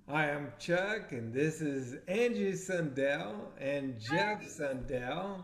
I am Chuck, and this is Angie Sundell and Jeff Hi. Sundell.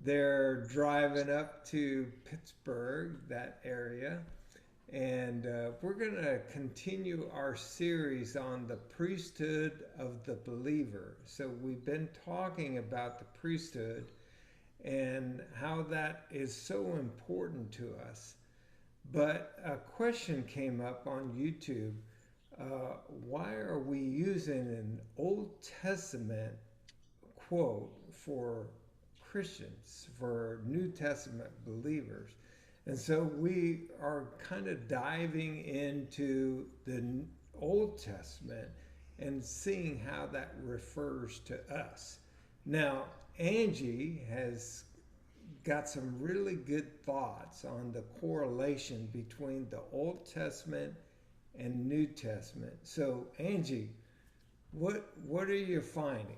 They're driving up to Pittsburgh, that area, and we're going to continue our series on the priesthood of the believer. So, we've been talking about the priesthood and how that is so important to us. But a question came up on YouTube. Why are we using an Old Testament quote for Christians, for New Testament believers? And so we are kind of diving into the Old Testament and seeing how that refers to us. Now, Angie has got some really good thoughts on the correlation between the Old Testament and New Testament. So, Angie, what are you finding?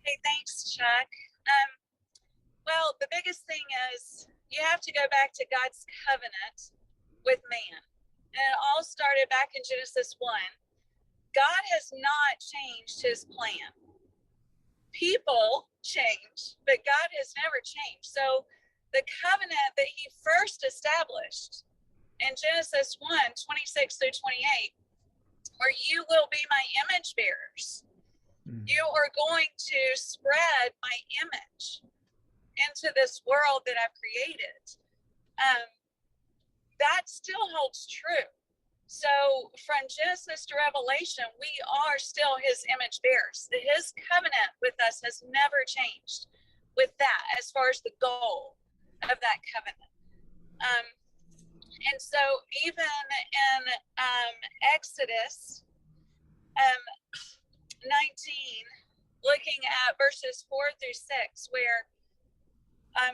Hey, thanks, Chuck. Um, well, the biggest thing is you have to go back to God's covenant with man. And it all started back in Genesis 1. God has not changed his plan. People change, but God has never changed. So the covenant that he first established in Genesis 1, 26 through 28, where you will be my image bearers. Mm. You are going to spread my image into this world that I've created. Um, that still holds true. So from Genesis to Revelation, we are still his image bearers. His covenant with us has never changed with that as far as the goal of that covenant. Um, and so even in Exodus um, 19, looking at verses 4 through 6, where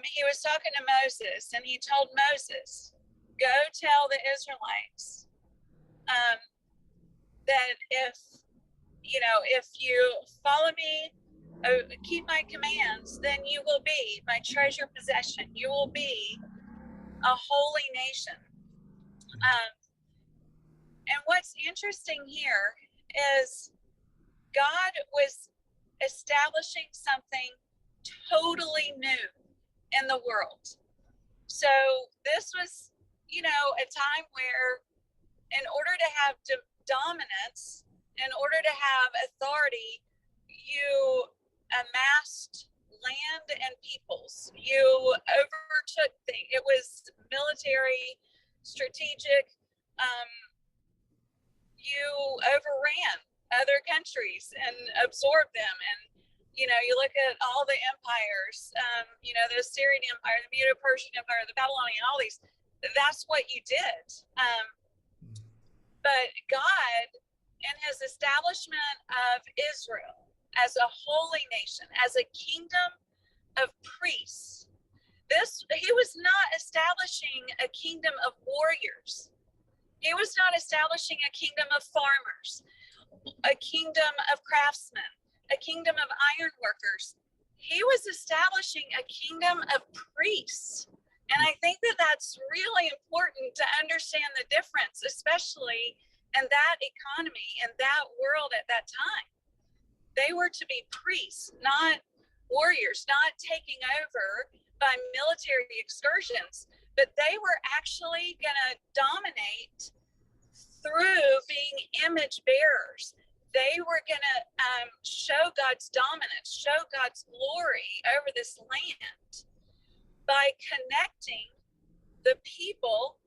he was talking to Moses, and he told Moses, go tell the Israelites um, that if you follow me, keep my commands, then you will be my treasure possession. You will be a holy nation. Um, and what's interesting here is God was establishing something totally new in the world. So this was, a time where in order to have dominance, in order to have authority, you amassed land and peoples. You overtook things. It was military, strategic. Um, you overran other countries and absorbed them. And you look at all the empires. The Assyrian Empire, the Medo-Persian Empire, the Babylonian, all these. That's what you did. But God, in his establishment of Israel as a holy nation, as a kingdom of priests, he was not establishing a kingdom of warriors. He was not establishing a kingdom of farmers, a kingdom of craftsmen, a kingdom of iron workers. He was establishing a kingdom of priests. And I think that that's really important to understand the difference, especially in that economy and that world at that time. They were to be priests, not warriors, not taking over by military excursions, but they were actually going to dominate through being image bearers. They were going to show God's dominance, show God's glory over this land by connecting the people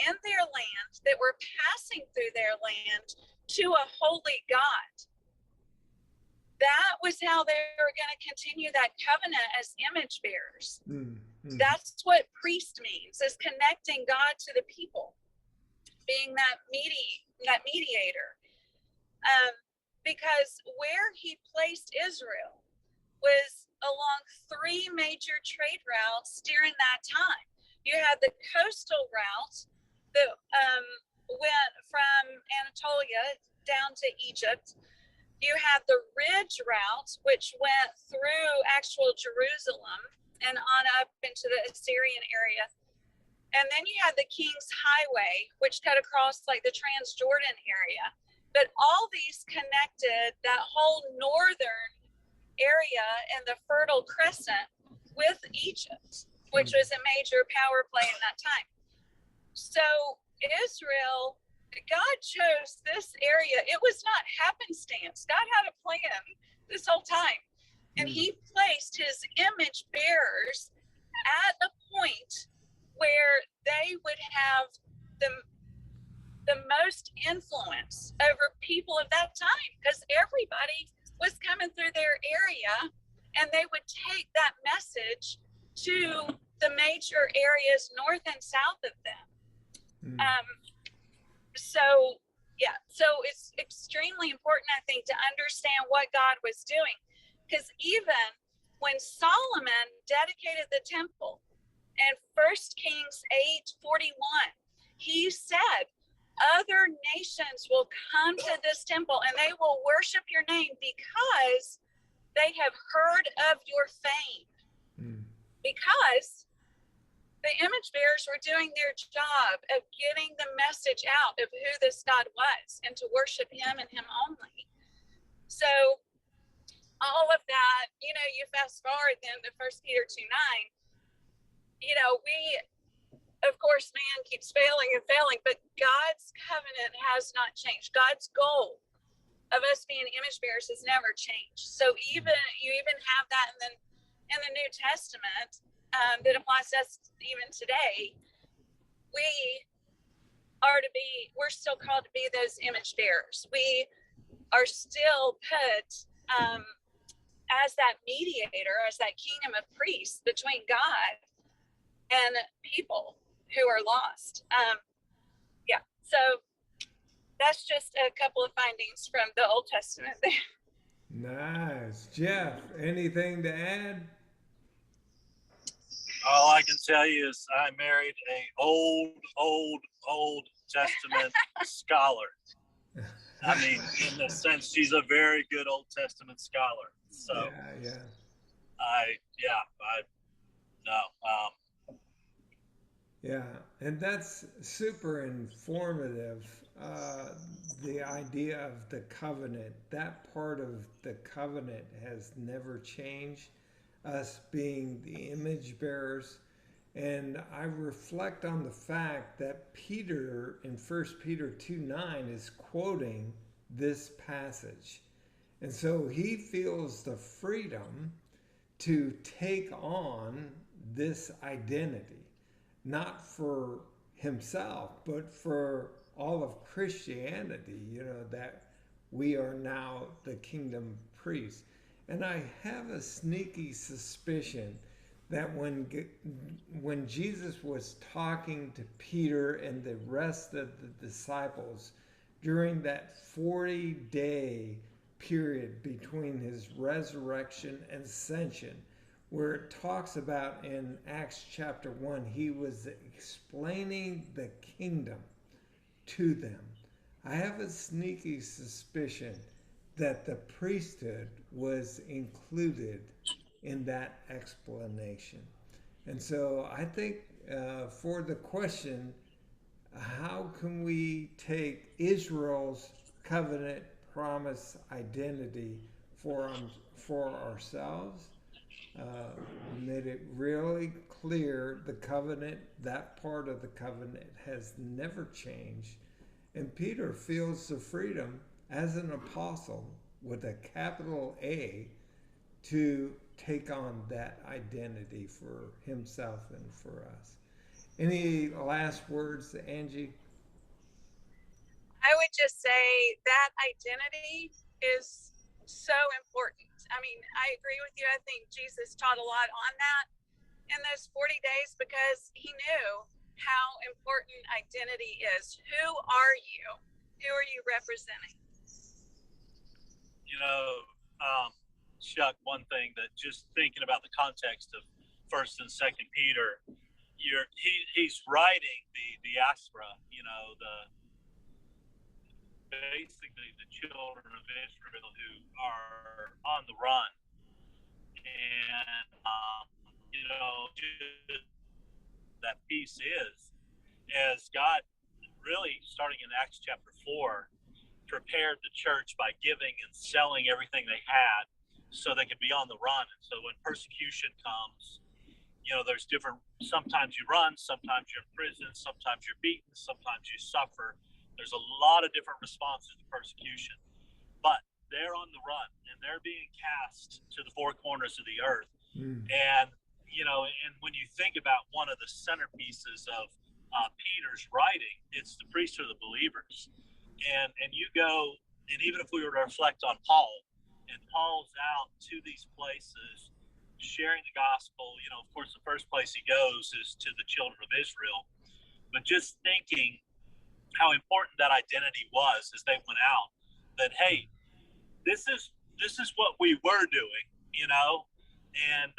in their land that were passing through their land to a holy God. That was how they were going to continue that covenant as image bearers. That's what priest means, is connecting God to the people, being that mediator. Because where he placed Israel was along three major trade routes during that time. You had the coastal route that went from Anatolia down to Egypt. You had the ridge route, which went through actual Jerusalem and on up into the Assyrian area. And then you had the King's Highway, which cut across like the Transjordan area. But all these connected that whole northern area and the Fertile Crescent with Egypt, which was a major power play in that time. So Israel, God chose this area. It was not happenstance. God had a plan this whole time. And he placed his image bearers at a point where they would have the most influence over people of that time, because everybody was coming through their area, and they would take that message to the major areas north and south of them. So it's extremely important, I think, to understand what God was doing, because even when Solomon dedicated the temple in 1 Kings 8:41, he said, other nations will come to this temple and they will worship your name because they have heard of your fame. Because the image bearers were doing their job of getting the message out of who this God was and to worship him and him only. So all of that, you fast forward then to 1 Peter 2:9, we, of course, man keeps failing and failing, but God's covenant has not changed. God's goal of us being image bearers has never changed. So you even have that in the New Testament that applies to us even today. We're still called to be those image bearers. We are still put as that mediator, as that kingdom of priests between God and people who are lost. So that's just a couple of findings from the Old Testament there. Nice. Jeff, anything to add? All I can tell you is I married a Old Testament scholar. I mean, in the sense, she's a very good Old Testament scholar. So, Yeah, and that's super informative. The idea of the covenant, that part of the covenant has never changed, us being the image bearers. And I reflect on the fact that Peter in 1 Peter 2:9 is quoting this passage. And so he feels the freedom to take on this identity, not for himself, but for all of Christianity, that we are now the kingdom priests. And I have a sneaky suspicion that when Jesus was talking to Peter and the rest of the disciples during that 40-day period between his resurrection and ascension, where it talks about in Acts chapter 1, he was explaining the kingdom to them. I have a sneaky suspicion that the priesthood was included in that explanation. And so I think for the question, how can we take Israel's covenant promise identity for ourselves? Made it really clear the covenant, that part of the covenant has never changed. And Peter feels the freedom as an apostle with a capital A to take on that identity for himself and for us. Any last words, Angie? I would just say that identity is so important. I mean, I agree with you. I think Jesus taught a lot on that in those 40 days because he knew how important identity is. Who are you? Who are you representing? Chuck, one thing that just thinking about the context of 1st and 2nd Peter, he's writing the diaspora, basically the children of Israel who are on the run. And, just that peace is, as God really, starting in Acts chapter 4, prepared the church by giving and selling everything they had so they could be on the run. And so when persecution comes, there's different, sometimes you run, sometimes you're in prison, sometimes you're beaten, sometimes you suffer. There's a lot of different responses to persecution, but they're on the run and they're being cast to the four corners of the earth. And, and when you think about one of the centerpieces of Peter's writing, it's the priesthood of the believers. And you go, and even if we were to reflect on Paul, and Paul's out to these places sharing the gospel, of course, the first place he goes is to the children of Israel. But just thinking how important that identity was as they went out, that, hey, this is what we were doing, and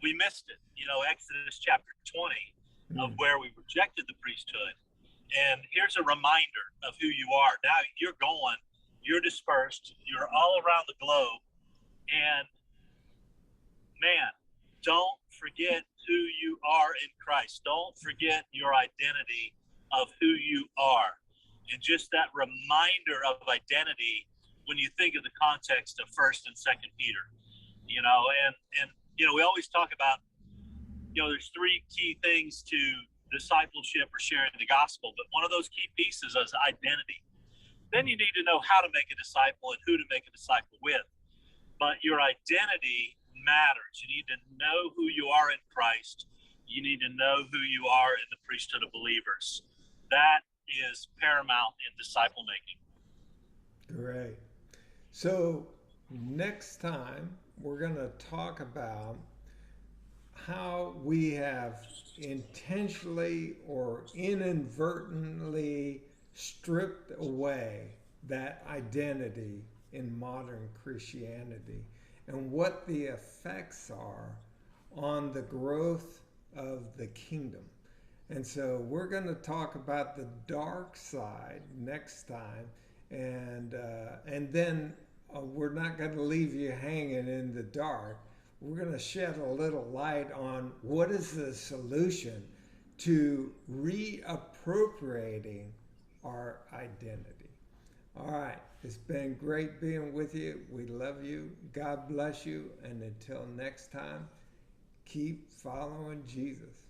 we missed it. Exodus chapter 20, of where we rejected the priesthood. And here's a reminder of who you are. Now you're dispersed, you're all around the globe, and man, don't forget who you are in Christ. Don't forget your identity of who you are. And just that reminder of identity when you think of the context of 1st and 2nd Peter, and we always talk about, there's three key things to discipleship or sharing the gospel, but one of those key pieces is identity. Then you need to know how to make a disciple and who to make a disciple with. But your identity matters. You need to know who you are in Christ. You need to know who you are in the priesthood of believers. That is paramount in disciple making. Great. So next time we're going to talk about how we have intentionally or inadvertently stripped away that identity in modern Christianity and what the effects are on the growth of the kingdom. And so we're going to talk about the dark side next time, and then we're not going to leave you hanging in the dark. We're going to shed a little light on what is the solution to reappropriating our identity. All right, it's been great being with you. We love you. God bless you. And until next time, keep following Jesus.